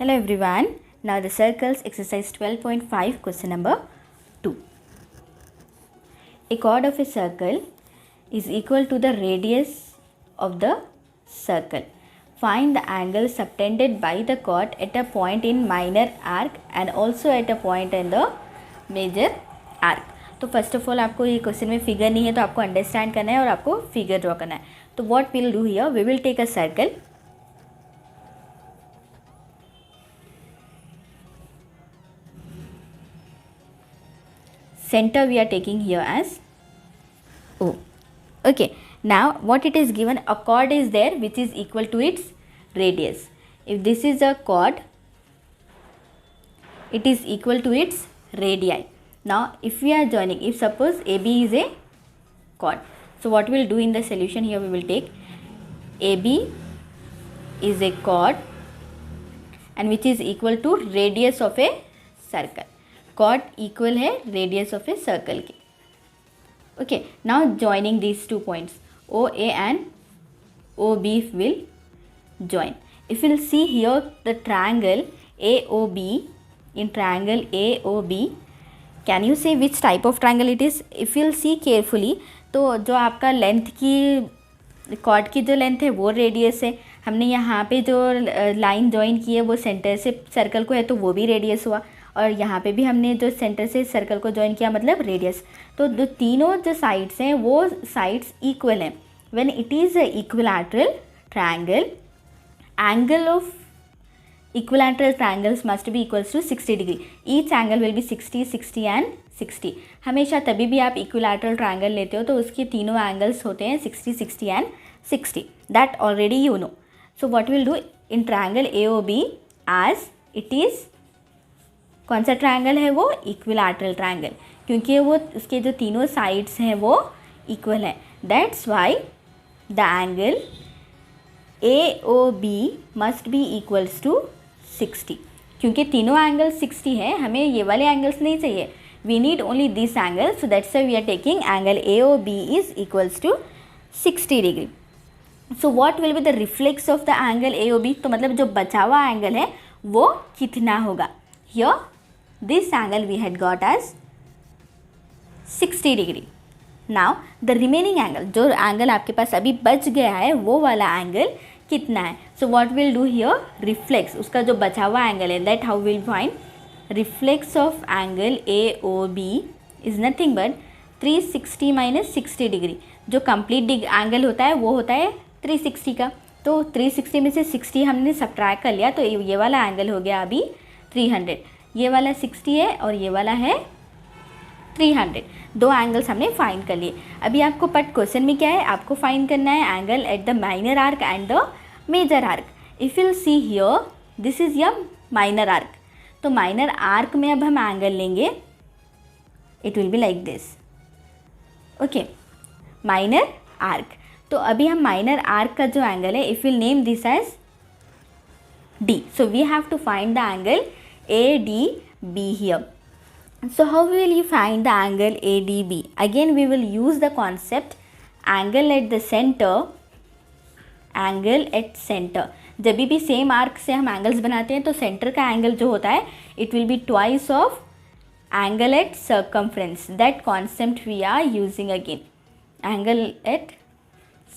Hello everyone. Now the circles exercise 12.5 question number 2. A chord of a circle is equal to the radius of the circle. Find the angle subtended by the chord at a point in minor arc and also at a point in the major arc. तो first of all आपको ये question में figure नहीं है तो आपको understand करना है और आपको फिगर ड्रॉ करना है. तो what will do here, we will take a circle. Center we are taking here as O. Okay, now what it is given, a chord is there which is equal to its radius. If this is a chord, it is equal to its radii. Now if we are joining, if suppose AB is a chord, so what we will do in the solution here, we will take AB is a chord and which is equal to radius of a circle. Chord equal है radius of a circle के. Okay, now joining these 2 points OA and OB will join. If you will see here the triangle AOB, in triangle AOB, can you say which type of triangle it is? If you will see carefully, तो जो आपका length की cord की जो length है वो radius है. हमने यहाँ पे जो लाइन ज्वाइन की है वो सेंटर से सर्कल को है तो वो भी रेडियस हुआ, और यहाँ पे भी हमने जो सेंटर से सर्कल को ज्वाइन किया मतलब रेडियस. तो जो तीनों जो साइड्स हैं वो साइड्स इक्वल हैं. When it is a equilateral triangle, angle of equilateral triangles must be equals to 60 degree. Each angle will be 60, 60 and 60. हमेशा तभी भी आप इक्विलैटरल ट्रायंगल लेते हो तो उसके तीनों एंगल्स होते हैं 60, 60 and 60. That already you know. So what will do in triangle AOB, as it is कौन सा ट्रायंगल है वो, इक्विलैटरल ट्रायंगल, क्योंकि वो उसके जो तीनों साइड्स हैं वो इक्वल है. That's why the angle AOB must be equals to 60. क्योंकि तीनों एंगल 60 है, हमें ये वाले एंगल्स नहीं चाहिए. We need only this angle, so that's why we are taking angle AOB is equals to 60 degree. So what will be the reflex of the angle AOB. तो मतलब जो बचा हुआ एंगल है वो कितना होगा. Here this angle we had got as 60 degree. Now the remaining angle, जो एंगल आपके पास अभी बच गया है वो वाला एंगल कितना है. सो what will do here, reflex, उसका जो बचा हुआ एंगल है, that how will find. Reflex of angle AOB is nothing but 360 minus 60 degree. जो कंप्लीट एंगल होता है वो होता है 360 का. तो 360 में से 60 हमने सब्ट्रैक्ट कर लिया तो ये वाला एंगल हो गया अभी 300. ये वाला 60 है और ये वाला है 300. दो एंगल्स हमने फाइंड कर लिए. अभी आपको पट क्वेश्चन में क्या है, आपको फाइंड करना है angle at the minor arc and the major arc. If you see here, this is your minor arc. तो माइनर आर्क में अब हम एंगल लेंगे, it will be like this. Okay, minor arc. तो अभी हम माइनर आर्क का जो एंगल है, if will name this as D. So we have to find the angle ADB here. So how will you find the angle ADB? Again we will use the concept angle at the center, angle at center. जब भी same arc से हम angles बनाते हैं तो centre का angle जो होता है it will be twice of angle at circumference. That concept we are using again, angle at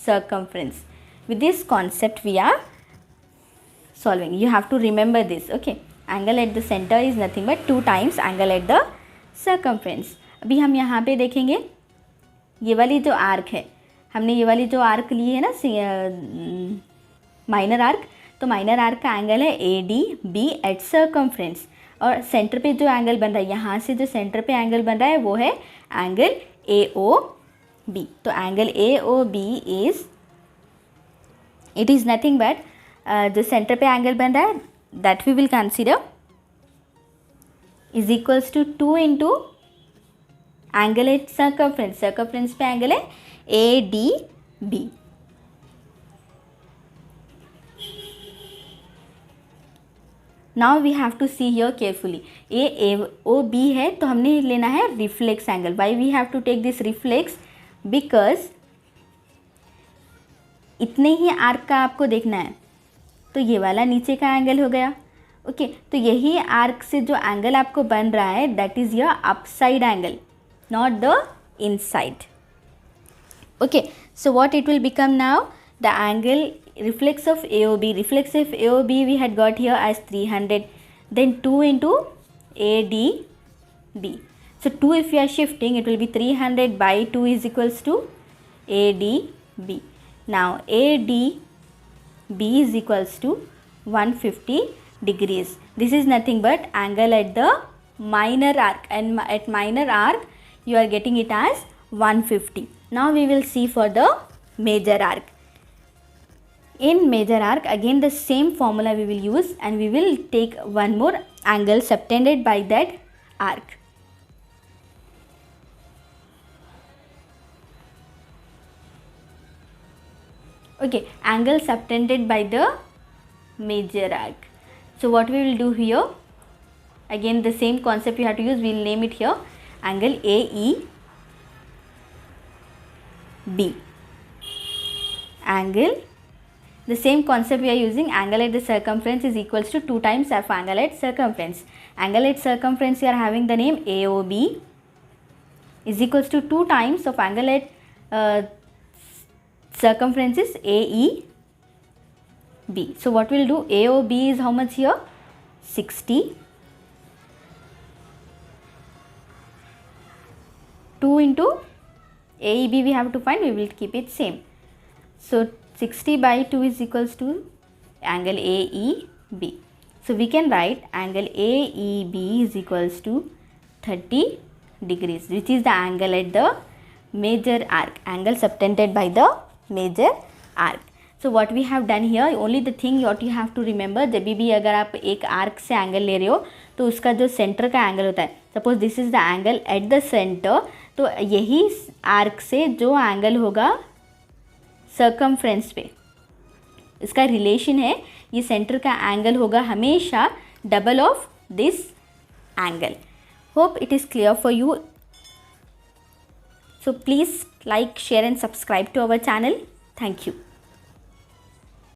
circumference. With this concept we are solving. You have to remember this. Okay, angle at the center is nothing but 2 times angle at the circumference. अभी हम यहाँ पे देखेंगे ये वाली जो arc है, हमने ये वाली जो आर्क ली है ना माइनर आर्क, तो माइनर आर्क का एंगल है ADB एट सर्कमफ्रेंस. और सेंटर पे जो एंगल बन रहा है, यहाँ से जो सेंटर पे एंगल बन रहा है वो है एंगल AOB. तो angle AOB is, it is nothing but जो सेंटर पे एंगल बन रहा है that we will consider is equals to 2 into angle at circumference. Circumference पे एंगल है ADB. Now we have to see here carefully. AOB है तो हमने लेना है reflex angle. Why we have to take this reflex, because इतने ही arc का आपको देखना है. तो ये वाला नीचे का एंगल हो गया ओके तो यही आर्क से जो एंगल आपको बन रहा है that is your upside angle, not the inside. Okay, so what it will become now, the angle reflex of AOB, reflex of AOB we had got here as 300, then 2 into ADB. So 2 if you are shifting it will be 300 by 2 is equals to ADB. Now ADB is equals to 150 degrees. This is nothing but angle at the minor arc, and at minor arc you are getting it as 150. Now we will see for the major arc. In major arc again the same formula we will use, and we will take one more angle subtended by that arc. Okay, angle subtended by the major arc. So what we will do here, again the same concept you have to use, we will name it here angle AEB. Angle, the same concept we are using, angle at the circumference is equals to 2 times of angle at circumference. Angle at circumference you are having the name AOB is equals to 2 times of angle at circumference is AEB. So what we will do, AOB is how much here, 60, 2 into AEB we have to find, we will keep it same. So 60 by 2 is equals to angle AEB. So we can write angle AEB is equals to 30 degrees, which is the angle at the major arc, angle subtended by the major arc. So what we have done here, only the thing what you have to remember, जब भी अगर आप एक arc से angle ले रहे हो तो उसका जो सेंटर का एंगल होता है, suppose this is the angle at the centre, तो यही आर्क से जो एंगल होगा सर्कमफ्रेंस पे, इसका रिलेशन है, ये सेंटर का एंगल होगा हमेशा double of this angle. Hope it is clear for you. So please like, share and subscribe to our channel. Thank you.